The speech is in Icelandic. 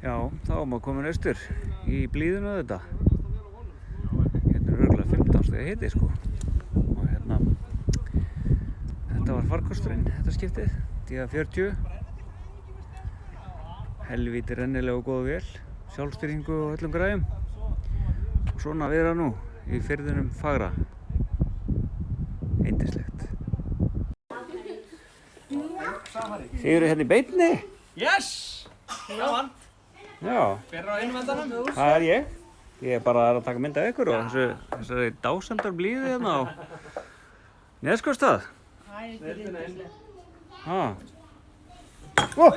Já, þá er maður komin austur í blíðuna þetta. Hérna er örugglega 15 stiga hiti sko. Og hérna, þetta var farkosturinn, þetta skiptið, díða 40. Helvíti rennilega og góð vél, sjálfstýringu og öllum græjum. Og svona vera nú í firðinum fagra. Yndislegt. Þið eru hérna í beinni? Yes! Góðan. Já. Hver á innvendanum? Það er ég. Ég er bara að taka mynd af ykkur og þessari dásendar blíðu hérna á Neskostað. Leiðinni. Ha. Ó!